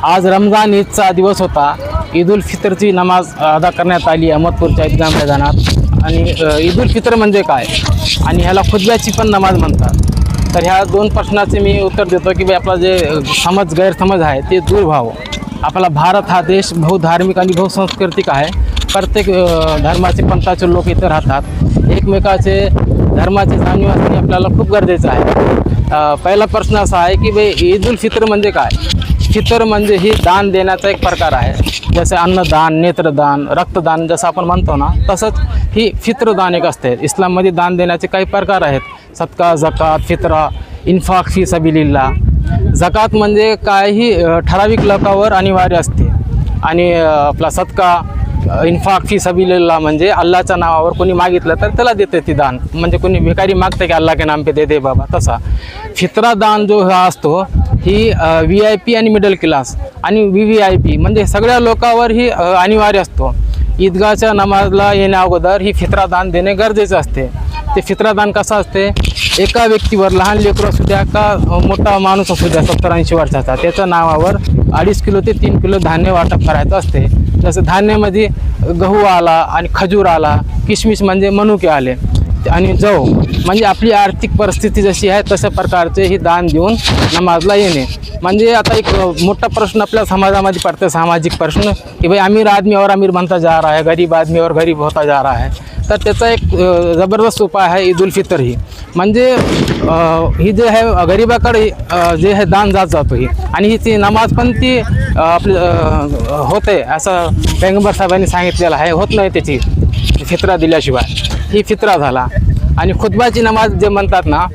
आज रमजान ईदचा दिवस होता। ईद उल फित्रची नमाज अदा करण्यात आली अहमदपूरच्या ईदगाह मैदानात। आणि ईद उल फित्र म्हणजे काय आणि ह्याला खुतब्याची पण नमाज म्हणतात। तर ह्या दोन प्रश्नाचे मी उत्तर देतो की आपला जे गैरसमज आहे ते दूर व्हावं। आपला भारत हा देश बहुधार्मिक आणि बहुसांस्कृतिक आहे। प्रत्येक धर्माचे पंथाचे लोक इथे राहतात। एकमेकाचे धर्माची जाणीव असणे आपल्याला खूप गरजेचं आहे। पहिला प्रश्न असा आहे की भाई ईद उल फित्र म्हणजे काय। फितर म्हणजे ही दान देण्याचा एक प्रकार आहे। जसे अन्नदान, नेत्रदान, रक्तदान जसं आपण म्हणतो ना, तसंच ही फित्रदान एक असते। इस्लाममध्ये दान देण्याचे काही प्रकार आहेत। सदका, जकात, फित्रा, इन्फाक फी सबीलिल्लाह। जकात म्हणजे काही ठराविक लोकांवर अनिवार्य असते आणि आपला सदका, इन्फाक फी सबीलिल्लाह म्हणजे अल्लाच्या नावावर कोणी मागितलं तर त्याला देते ती दान। म्हणजे कोणी भिकारी मागते की अल्लाह के नाम पे दे दे बाबा, तसा फित्रा दान जो हा असतो ही VIP आणि मिडल क्लास आणि VVIP म्हणजे सगळ्या लोकांवर ही अनिवार्य असतो। ईदगाहच्या नमाजला येण्या अगोदर ही फित्रा दान देणे गरजेचे असते। ते फित्रा दान कसं असते, एका व्यक्तीवर लहान लेकरू असू द्या का मोठा माणूस असू द्या 70-80 वर्षाचा, त्याच्या नावावर 2.5 किलो ते 3 किलो धान्य वाटप करायचं असते। जसं धान्यामध्ये गहू आला आणि खजूर आला, किशमिश म्हणजे मनुके आले आणि जव म्हणजे आपली आर्थिक परिस्थिती जशी आहे तशा प्रकारचे ही दान देऊन नमाजला येणे। म्हणजे आता एक मोठा प्रश्न आपल्या समाजामध्ये पडतो, सामाजिक प्रश्न की भाई अमीर आदमी और अमीर बनता जा रहा है, गरीब आदमी और गरीब होता जा रहा है। तर त्याचा एक ज़बरदस्त उपाय आहे ईद उल फित्र ही। म्हणजे ही जे आहे गरिबाकडे जे आहे दान जातो ही, आणि ही ती नमाज पण ती आपली होते असं पैगंबर साहेबांनी सांगितलेलं आहे। होत नाही त्याची फित्रा दिल्याशिवाय, ही फित्रा झाला। आणि खुतबाची नमाज जे म्हणतात ना,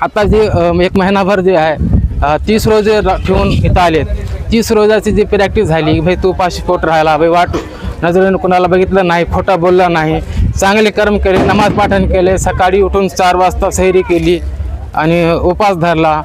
आता जे एक महिनाभर जे आहे 30 रोजे ठेवून इथं आलेत, 30 रोजाची जी प्रॅक्टिस झाली भाई तू उपाशी पोट राहायला, भाई वाट नजरेनं कुणाला बघितलं नाही, खोटा बोलला नाही, चांगले कर्म केले, नमाज पाठन केले, सकाळी उठून 4 वाजता सैरी केली आणि उपास धरला,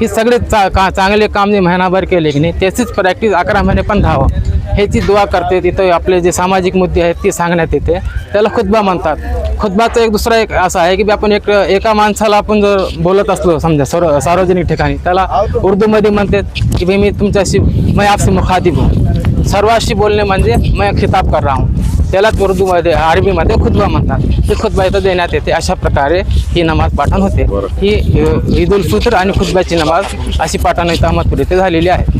ही सगळे चांगले काम जे महिनाभर केले की नाही त्याचीच प्रॅक्टिस 11 महिने पण राहावं ह्याची दुआ करते। तिथं आपले जे सामाजिक मुद्दे आहेत ते सांगण्यात येते, त्याला खुतबा म्हणतात। खुतबाचा एक दुसरा एक असा आहे की आपण एका माणसाला आपण जर बोलत असलो समजा सार्वजनिक ठिकाणी, त्याला उर्दूमध्ये म्हणतात की भाई मी तुमच्याशी मैं आपसे मुखातिब हूँ, सर्वाशी बोलणे म्हणजे मैं खिताब कर रहा हूँ, त्यालाच उर्दूमध्ये अरबीमध्ये खुतबा म्हणतात। ते खुतबा इथं देण्यात येते। अशा प्रकारे ही नमाज पाठण होते। ही ईद उल फित्र आणि खुतब्याची नमाज अशी पाठण इथं अहमदपूर येथे झालेली आहे।